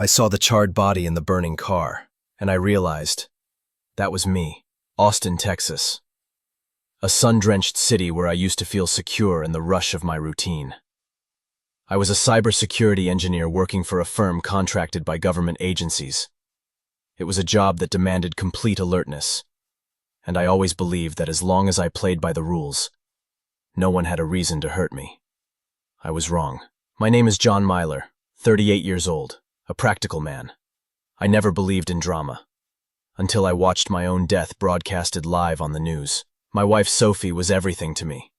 I saw the charred body in the burning car, and I realized that was me, Austin, Texas, a sun-drenched city where I used to feel secure in the rush of my routine. I was a cybersecurity engineer working for a firm contracted by government agencies. It was a job that demanded complete alertness, and I always believed that as long as I played by the rules, no one had a reason to hurt me. I was wrong. My name is John Myler, 38 years old, a practical man. I never believed in drama, until I watched my own death broadcasted live on the news. My wife Sophie was everything to me.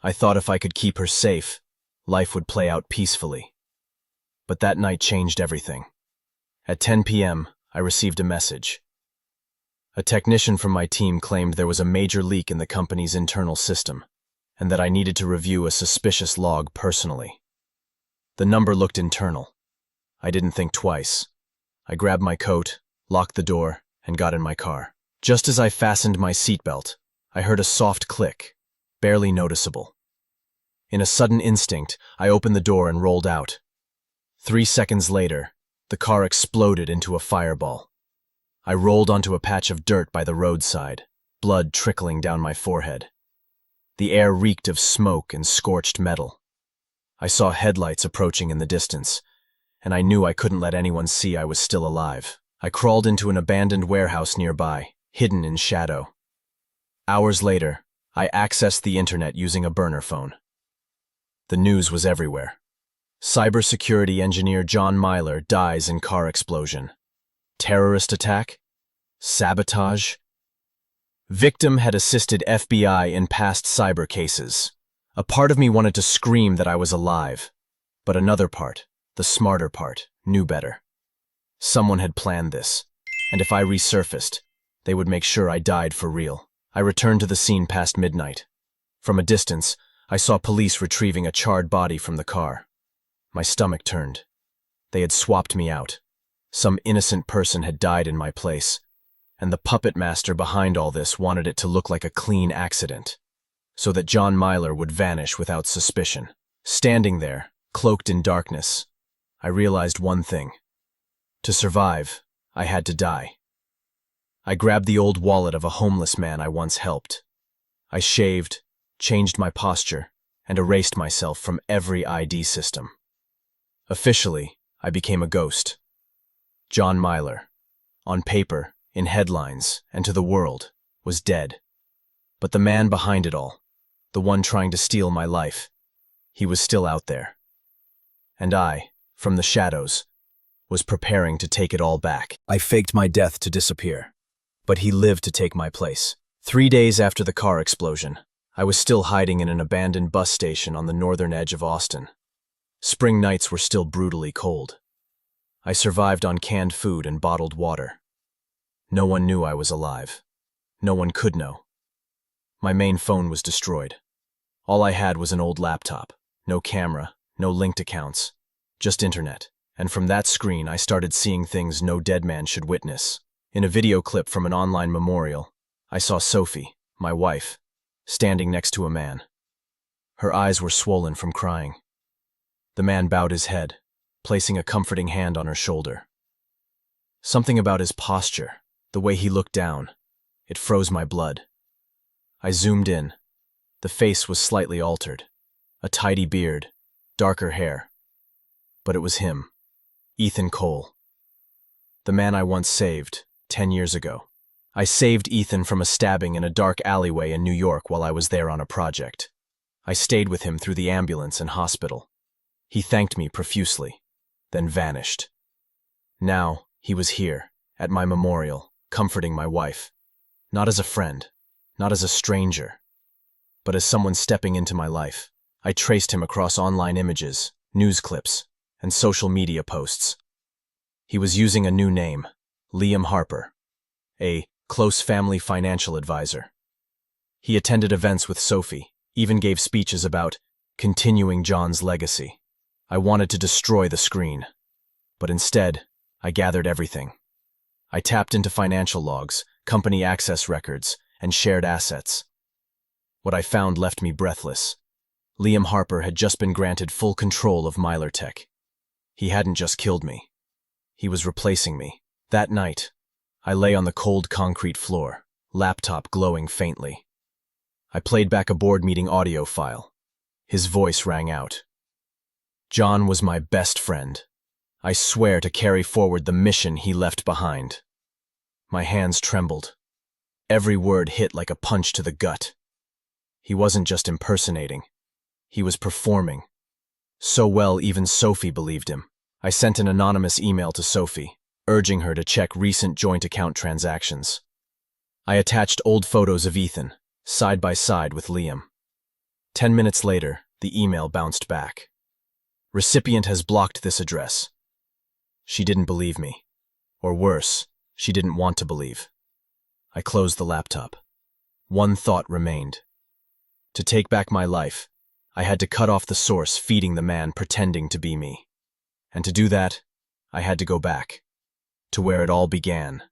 I thought if I could keep her safe, life would play out peacefully. But that night changed everything. At 10 p.m., I received a message. A technician from my team claimed there was a major leak in the company's internal system, and that I needed to review a suspicious log personally. The number looked internal. I didn't think twice. I grabbed my coat, locked the door, and got in my car. Just as I fastened my seatbelt, I heard a soft click, barely noticeable. In a sudden instinct, I opened the door and rolled out. 3 seconds later, the car exploded into a fireball. I rolled onto a patch of dirt by the roadside, blood trickling down my forehead. The air reeked of smoke and scorched metal. I saw headlights approaching in the distance, and I knew I couldn't let anyone see I was still alive. I crawled into an abandoned warehouse nearby, hidden in shadow. Hours later, I accessed the internet using a burner phone. The news was everywhere. Cybersecurity engineer John Myler dies in car explosion. Terrorist attack? Sabotage? Victim had assisted FBI in past cyber cases. A part of me wanted to scream that I was alive, but another part, the smarter part, knew better. Someone had planned this, and if I resurfaced, they would make sure I died for real. I returned to the scene past midnight. From a distance, I saw police retrieving a charred body from the car. My stomach turned. They had swapped me out. Some innocent person had died in my place, and the puppet master behind all this wanted it to look like a clean accident, so that John Myler would vanish without suspicion. Standing there, cloaked in darkness, I realized one thing. To survive, I had to die. I grabbed the old wallet of a homeless man I once helped. I shaved, changed my posture, and erased myself from every ID system. Officially, I became a ghost. John Myler, on paper, in headlines, and to the world, was dead. But the man behind it all, the one trying to steal my life, he was still out there. And I, from the shadows, was preparing to take it all back. I faked my death to disappear, but he lived to take my place. 3 days after the car explosion, I was still hiding in an abandoned bus station on the northern edge of Austin. Spring nights were still brutally cold. I survived on canned food and bottled water. No one knew I was alive. No one could know. My main phone was destroyed. All I had was an old laptop. No camera, no linked accounts, just internet. And from that screen, I started seeing things no dead man should witness. In a video clip from an online memorial, I saw Sophie, my wife, standing next to a man. Her eyes were swollen from crying. The man bowed his head, placing a comforting hand on her shoulder. Something about his posture, the way he looked down, it froze my blood. I zoomed in. The face was slightly altered, a tidy beard, darker hair. But it was him, Ethan Cole, the man I once saved 10 years ago. I saved Ethan from a stabbing in a dark alleyway in New York while I was there on a project. I stayed with him through the ambulance and hospital. He thanked me profusely, then vanished. Now, he was here, at my memorial, comforting my wife. Not as a friend, not as a stranger, but as someone stepping into my life. I traced him across online images, news clips, and social media posts. He was using a new name, Liam Harper, a close family financial advisor. He attended events with Sophie, even gave speeches about continuing John's legacy. I wanted to destroy the screen, but instead, I gathered everything. I tapped into financial logs, company access records, and shared assets. What I found left me breathless. Liam Harper had just been granted full control of Myler Tech. He hadn't just killed me. He was replacing me. That night, I lay on the cold concrete floor, laptop glowing faintly. I played back a board meeting audio file. His voice rang out. John was my best friend. I swear to carry forward the mission he left behind. My hands trembled. Every word hit like a punch to the gut. He wasn't just impersonating. He was performing. So well, even Sophie believed him. I sent an anonymous email to Sophie, urging her to check recent joint account transactions. I attached old photos of Ethan, side by side with Liam. 10 minutes later, the email bounced back. Recipient has blocked this address. She didn't believe me. Or worse, she didn't want to believe. I closed the laptop. One thought remained. To take back my life, I had to cut off the source feeding the man pretending to be me. And to do that, I had to go back. To where it all began.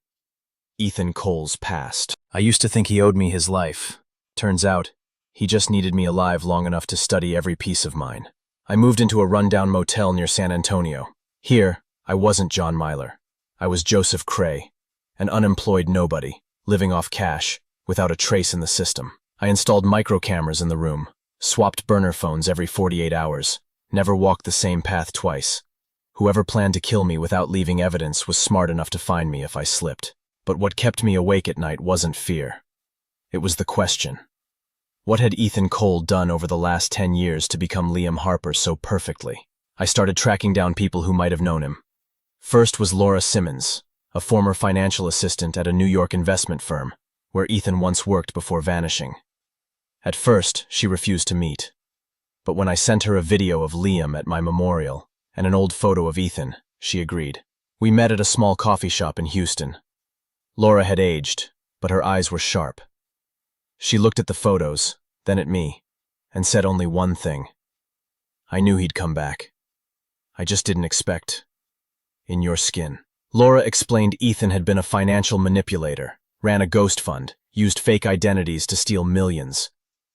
Ethan Cole's past. I used to think he owed me his life. Turns out, he just needed me alive long enough to study every piece of mine. I moved into a rundown motel near San Antonio. Here, I wasn't John Myler. I was Joseph Cray, an unemployed nobody, living off cash, without a trace in the system. I installed micro cameras in the room, swapped burner phones every 48 hours, never walked the same path twice. Whoever planned to kill me without leaving evidence was smart enough to find me if I slipped. But what kept me awake at night wasn't fear. It was the question. What had Ethan Cole done over the last 10 years to become Liam Harper so perfectly? I started tracking down people who might have known him. First was Laura Simmons, a former financial assistant at a New York investment firm, where Ethan once worked before vanishing. At first, she refused to meet. But when I sent her a video of Liam at my memorial and an old photo of Ethan, she agreed. We met at a small coffee shop in Houston. Laura had aged, but her eyes were sharp. She looked at the photos, then at me, and said only one thing. I knew he'd come back. I just didn't expect. In your skin. Laura explained Ethan had been a financial manipulator, ran a ghost fund, used fake identities to steal millions.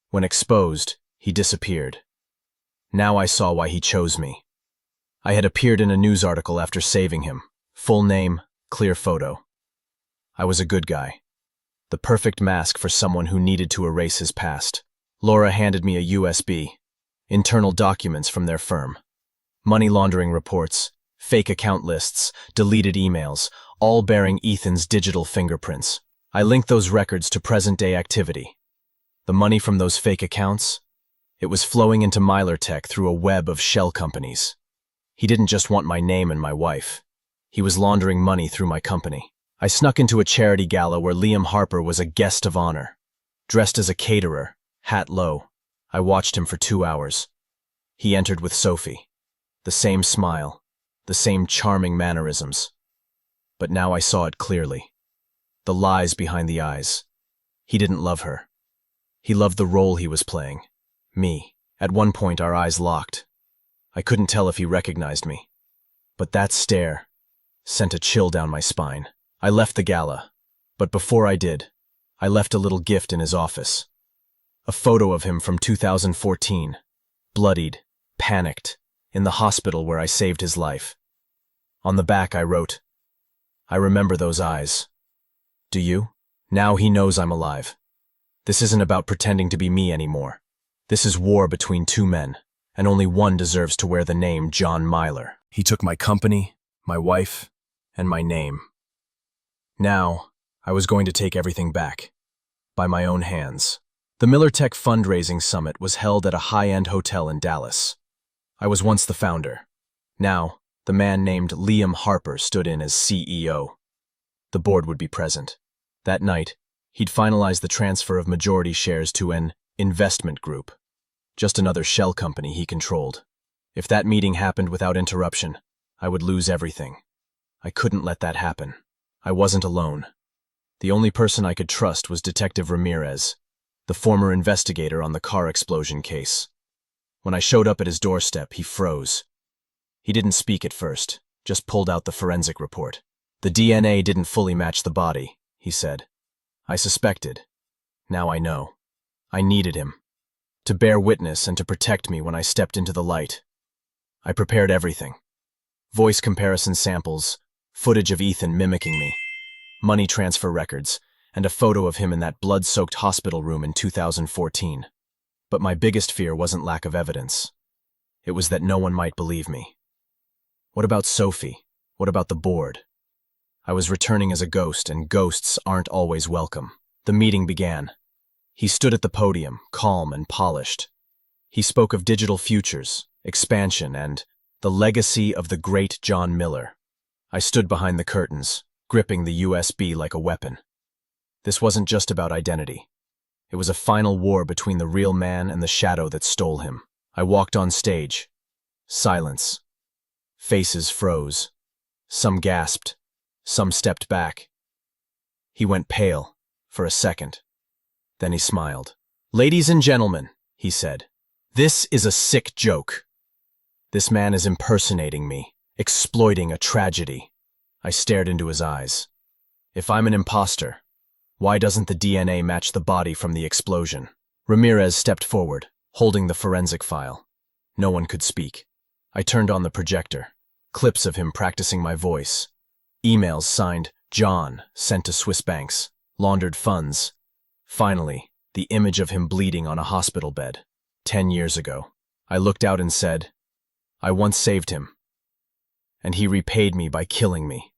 When exposed, he disappeared. Now I saw why he chose me. I had appeared in a news article after saving him. Full name, clear photo. I was a good guy. The perfect mask for someone who needed to erase his past. Laura handed me a USB. Internal documents from their firm. Money laundering reports, fake account lists, deleted emails, all bearing Ethan's digital fingerprints. I linked those records to present-day activity. The money from those fake accounts? It was flowing into Myler Tech through a web of shell companies. He didn't just want my name and my wife. He was laundering money through my company. I snuck into a charity gala where Liam Harper was a guest of honor. Dressed as a caterer, hat low, I watched him for 2 hours. He entered with Sophie. The same smile, the same charming mannerisms. But now I saw it clearly. The lies behind the eyes. He didn't love her. He loved the role he was playing. Me. At one point our eyes locked. I couldn't tell if he recognized me. But that stare sent a chill down my spine. I left the gala, but before I did, I left a little gift in his office. A photo of him from 2014, bloodied, panicked, in the hospital where I saved his life. On the back I wrote, I remember those eyes. Do you? Now he knows I'm alive. This isn't about pretending to be me anymore. This is war between two men, and only one deserves to wear the name John Myler. He took my company, my wife, and my name. Now, I was going to take everything back, by my own hands. The Miller Tech fundraising summit was held at a high-end hotel in Dallas. I was once the founder. Now, the man named Liam Harper stood in as CEO. The board would be present. That night, he'd finalize the transfer of majority shares to an investment group, just another shell company he controlled. If that meeting happened without interruption, I would lose everything. I couldn't let that happen. I wasn't alone. The only person I could trust was Detective Ramirez, the former investigator on the car explosion case. When I showed up at his doorstep, he froze. He didn't speak at first, just pulled out the forensic report. The DNA didn't fully match the body, he said. I suspected. Now I know. I needed him. To bear witness and to protect me when I stepped into the light. I prepared everything. Voice comparison samples, footage of Ethan mimicking me, money transfer records, and a photo of him in that blood-soaked hospital room in 2014. But my biggest fear wasn't lack of evidence. It was that no one might believe me. What about Sophie? What about the board? I was returning as a ghost, and ghosts aren't always welcome. The meeting began. He stood at the podium, calm and polished. He spoke of digital futures, expansion, and the legacy of the great John Miller. I stood behind the curtains, gripping the USB like a weapon. This wasn't just about identity. It was a final war between the real man and the shadow that stole him. I walked on stage. Silence. Faces froze. Some gasped. Some stepped back. He went pale for a second. Then he smiled. "Ladies and gentlemen," he said, "this is a sick joke. This man is impersonating me, exploiting a tragedy." I stared into his eyes. If I'm an imposter, why doesn't the DNA match the body from the explosion? Ramirez stepped forward, holding the forensic file. No one could speak. I turned on the projector. Clips of him practicing my voice. Emails signed John sent to Swiss banks. Laundered funds. Finally, the image of him bleeding on a hospital bed. 10 years ago. I looked out and said, I once saved him. And he repaid me by killing me.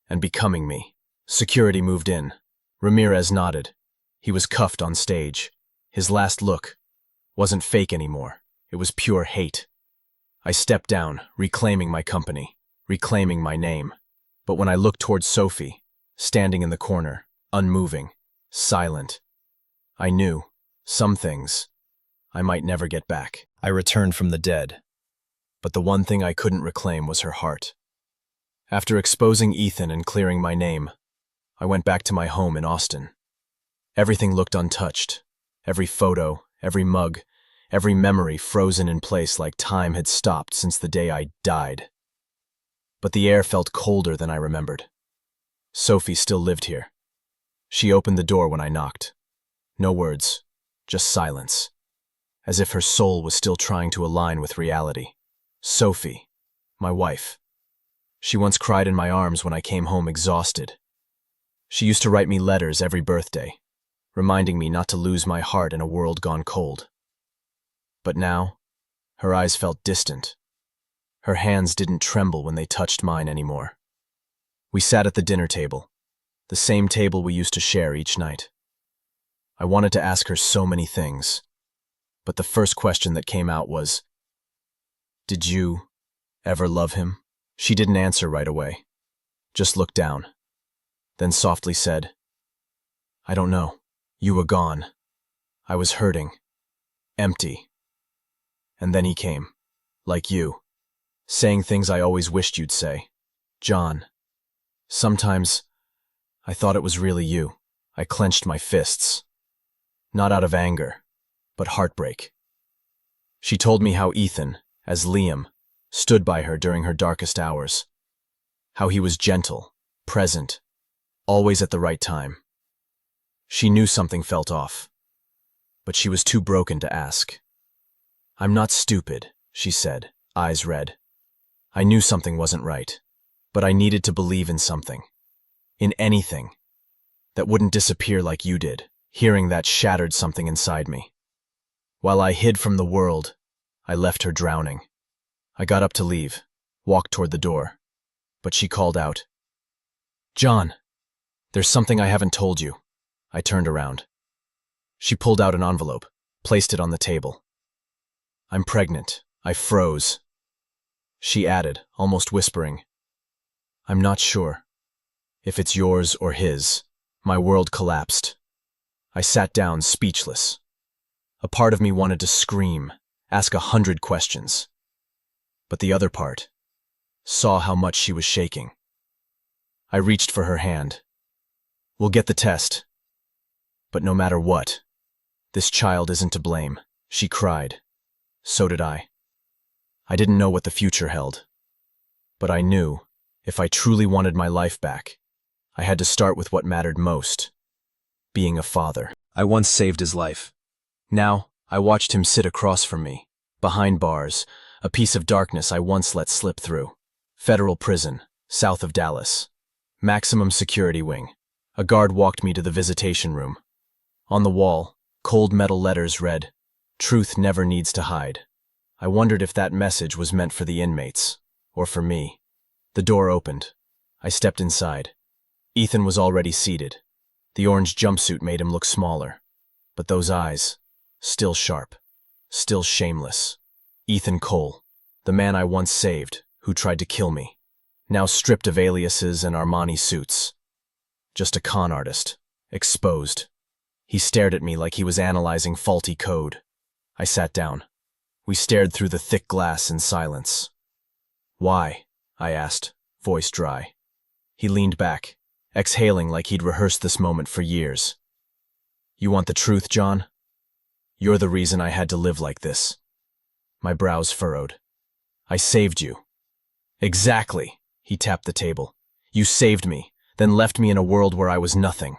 And becoming me. Security moved in. Ramirez nodded. He was cuffed on stage. His last look wasn't fake anymore. It was pure hate. I stepped down, reclaiming my company, reclaiming my name. But when I looked towards Sophie, standing in the corner, unmoving, silent, I knew, some things, I might never get back. I returned from the dead. But the one thing I couldn't reclaim was her heart. After exposing Ethan and clearing my name, I went back to my home in Austin. Everything looked untouched. Every photo, every mug, every memory frozen in place like time had stopped since the day I died. But the air felt colder than I remembered. Sophie still lived here. She opened the door when I knocked. No words, just silence. As if her soul was still trying to align with reality. Sophie, my wife. She once cried in my arms when I came home exhausted. She used to write me letters every birthday, reminding me not to lose my heart in a world gone cold. But now, her eyes felt distant. Her hands didn't tremble when they touched mine anymore. We sat at the dinner table, the same table we used to share each night. I wanted to ask her so many things, but the first question that came out was, "Did you ever love him?" She didn't answer right away, just looked down, then softly said, "I don't know. You were gone. I was hurting, empty. And then he came, like you, saying things I always wished you'd say. John, sometimes I thought it was really you." I clenched my fists. Not out of anger, but heartbreak. She told me how Ethan, as Liam, stood by her during her darkest hours. How he was gentle, present, always at the right time. She knew something felt off, but she was too broken to ask. "I'm not stupid," she said, eyes red. I knew something wasn't right, but I needed to believe in something. In anything. That wouldn't disappear like you did. Hearing that shattered something inside me. While I hid from the world, I left her drowning. I got up to leave, walked toward the door, but she called out, "John, there's something I haven't told you." I turned around. She pulled out an envelope, placed it on the table. "I'm pregnant." I froze. She added, almost whispering, "I'm not sure if it's yours or his." My world collapsed. I sat down, speechless. A part of me wanted to scream, ask 100 questions. But the other part saw how much she was shaking. I reached for her hand. "We'll get the test. But no matter what, this child isn't to blame." She cried. So did I. I didn't know what the future held. But I knew, if I truly wanted my life back, I had to start with what mattered most. Being a father. I once saved his life. Now, I watched him sit across from me, behind bars, a piece of darkness I once let slip through. Federal prison, south of Dallas. Maximum security wing. A guard walked me to the visitation room. On the wall, cold metal letters read, "Truth never needs to hide." I wondered if that message was meant for the inmates, or for me. The door opened. I stepped inside. Ethan was already seated. The orange jumpsuit made him look smaller. But those eyes, still sharp, still shameless. Ethan Cole, the man I once saved, who tried to kill me, now stripped of aliases and Armani suits. Just a con artist, exposed. He stared at me like he was analyzing faulty code. I sat down. We stared through the thick glass in silence. "Why?" I asked, voice dry. He leaned back, exhaling like he'd rehearsed this moment for years. "You want the truth, John? You're the reason I had to live like this." My brows furrowed. "I saved you." "Exactly," he tapped the table. "You saved me, then left me in a world where I was nothing.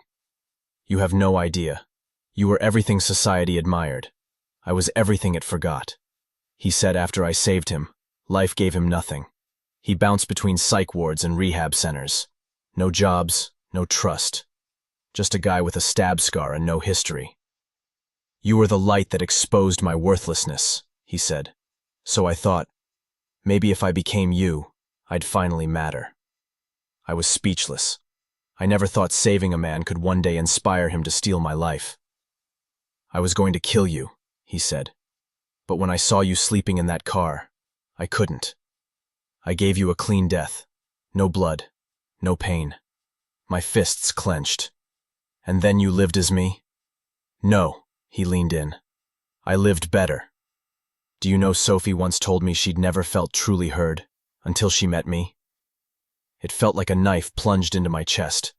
You have no idea. You were everything society admired. I was everything it forgot." He said after I saved him, life gave him nothing. He bounced between psych wards and rehab centers. No jobs, no trust. Just a guy with a stab scar and no history. "You were the light that exposed my worthlessness," he said. "So I thought, maybe if I became you, I'd finally matter." I was speechless. I never thought saving a man could one day inspire him to steal my life. "I was going to kill you," he said. "But when I saw you sleeping in that car, I couldn't. I gave you a clean death. No blood, no pain. My fists clenched. And then you lived as me?" "No," he leaned in. "I lived better. Do you know Sophie once told me she'd never felt truly heard until she met me?" It felt like a knife plunged into my chest.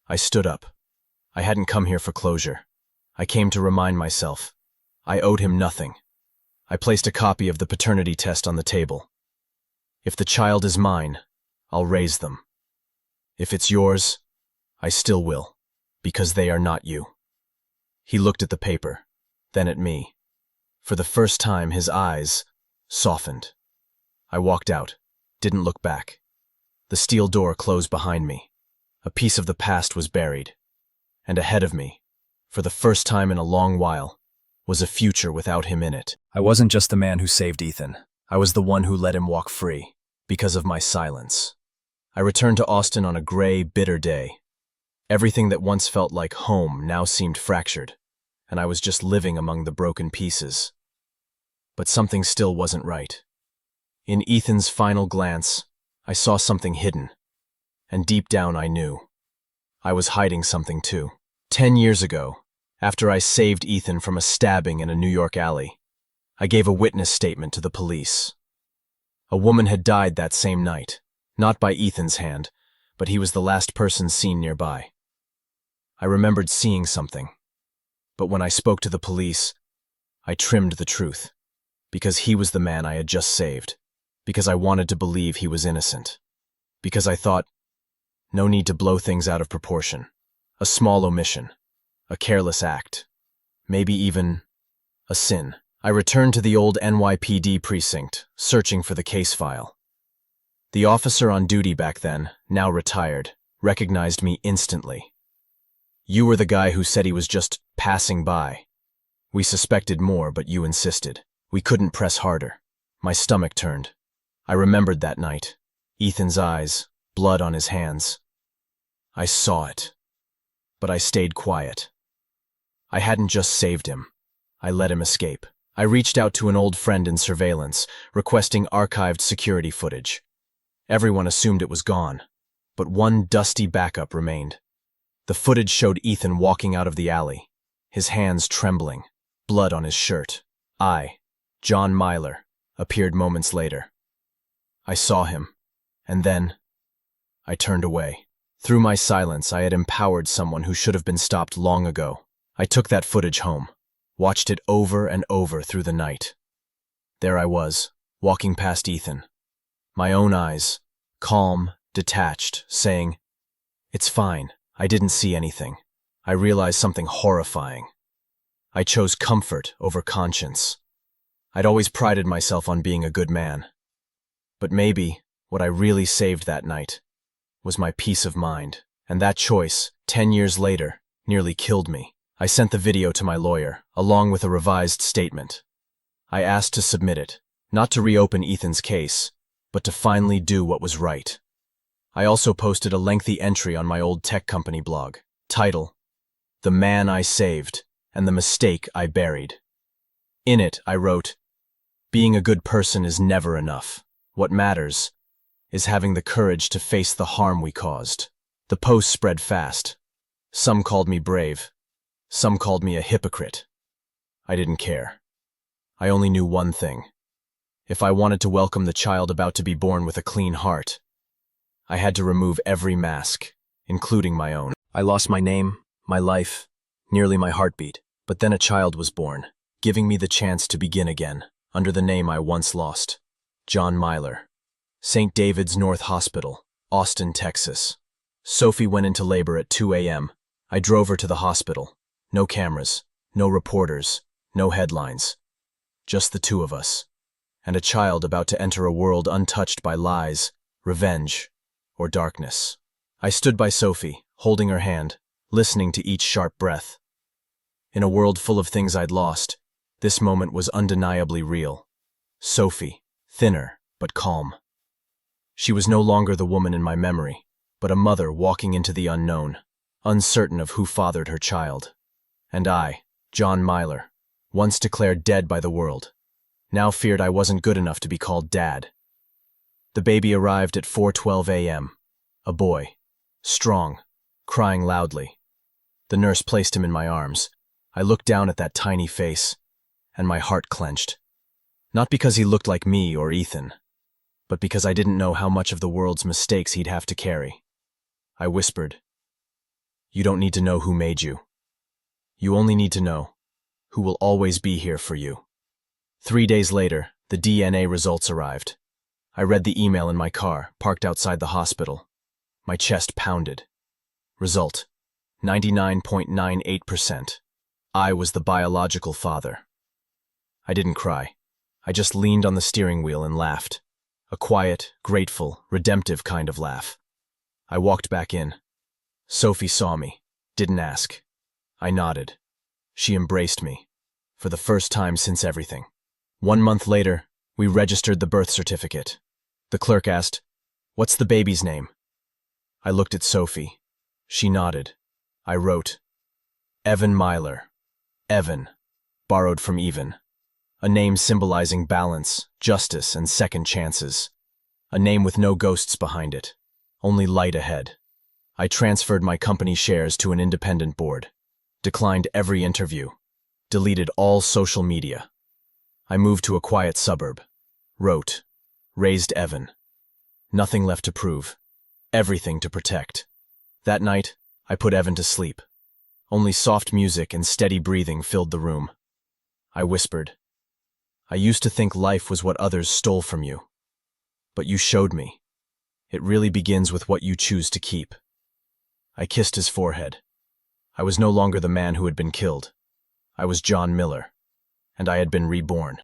I stood up. I hadn't come here for closure. I came to remind myself. I owed him nothing. I placed a copy of the paternity test on the table. If the child is mine, I'll raise them. If it's yours, I still will, because they are not you. He looked at the paper, then at me. For the first time, his eyes softened. I walked out, didn't look back. The steel door closed behind me. A piece of the past was buried. And ahead of me, for the first time in a long while, was a future without him in it. I wasn't just the man who saved Ethan. I was the one who let him walk free, because of my silence. I returned to Austin on a gray, bitter day. Everything that once felt like home now seemed fractured, and I was just living among the broken pieces. But something still wasn't right. In Ethan's final glance, I saw something hidden, and deep down I knew. I was hiding something too. 10 years ago, after I saved Ethan from a stabbing in a New York alley, I gave a witness statement to the police. A woman had died that same night, not by Ethan's hand, but he was the last person seen nearby. I remembered seeing something, but when I spoke to the police, I trimmed the truth, because he was the man I had just saved, because I wanted to believe he was innocent, because I thought, no need to blow things out of proportion, a small omission, a careless act, maybe even a sin. I returned to the old NYPD precinct, searching for the case file. The officer on duty back then, now retired, recognized me instantly. "You were the guy who said he was just passing by. We suspected more, but you insisted. We couldn't press harder." My stomach turned. I remembered that night. Ethan's eyes, blood on his hands. I saw it. But I stayed quiet. I hadn't just saved him. I let him escape. I reached out to an old friend in surveillance, requesting archived security footage. Everyone assumed it was gone, but one dusty backup remained. The footage showed Ethan walking out of the alley, his hands trembling, blood on his shirt. I, John Myler, appeared moments later. I saw him, and then I turned away. Through my silence, I had empowered someone who should have been stopped long ago. I took that footage home, watched it over and over through the night. There I was, walking past Ethan. My own eyes, calm, detached, saying, "It's fine, I didn't see anything." I realized something horrifying. I chose comfort over conscience. I'd always prided myself on being a good man. But maybe what I really saved that night was my peace of mind, and that choice, 10 years later, nearly killed me. I sent the video to my lawyer, along with a revised statement. I asked to submit it, not to reopen Ethan's case, but to finally do what was right. I also posted a lengthy entry on my old tech company blog. Title: The Man I Saved and the Mistake I Buried. In it, I wrote, "Being a good person is never enough. What matters is having the courage to face the harm we caused." The post spread fast. Some called me brave. Some called me a hypocrite. I didn't care. I only knew one thing. If I wanted to welcome the child about to be born with a clean heart, I had to remove every mask, including my own. I lost my name, my life, nearly my heartbeat, but then a child was born, giving me the chance to begin again, under the name I once lost. John Myler. St. David's North Hospital, Austin, Texas. Sophie went into labor at 2 a.m. I drove her to the hospital. No cameras, no reporters, no headlines. Just the two of us, and a child about to enter a world untouched by lies, revenge, or darkness. I stood by Sophie, holding her hand, listening to each sharp breath. In a world full of things I'd lost, this moment was undeniably real. Sophie, thinner but calm. She was no longer the woman in my memory, but a mother walking into the unknown, uncertain of who fathered her child. And I, John Myler, once declared dead by the world, now feared I wasn't good enough to be called Dad. The baby arrived at 4:12 a.m. A boy, strong, crying loudly. The nurse placed him in my arms. I looked down at that tiny face, and my heart clenched. Not because he looked like me or Ethan, but because I didn't know how much of the world's mistakes he'd have to carry. I whispered, "You don't need to know who made you. You only need to know who will always be here for you." 3 days later, the DNA results arrived. I read the email in my car, parked outside the hospital. My chest pounded. Result: 99.98%. I was the biological father. I didn't cry. I just leaned on the steering wheel and laughed. A quiet, grateful, redemptive kind of laugh. I walked back in. Sophie saw me, didn't ask. I nodded. She embraced me, for the first time since everything. 1 month later, we registered the birth certificate. The clerk asked, "What's the baby's name?" I looked at Sophie. She nodded. I wrote, "Evan Myler." Evan, borrowed from even. A name symbolizing balance, justice, and second chances. A name with no ghosts behind it, only light ahead. I transferred my company shares to an independent board, declined every interview, deleted all social media. I moved to a quiet suburb, wrote, "Raised Evan." Nothing left to prove, everything to protect. That night, I put Evan to sleep. Only soft music and steady breathing filled the room. I whispered, "I used to think life was what others stole from you. But you showed me. It really begins with what you choose to keep." I kissed his forehead. I was no longer the man who had been killed. I was John Miller, and I had been reborn.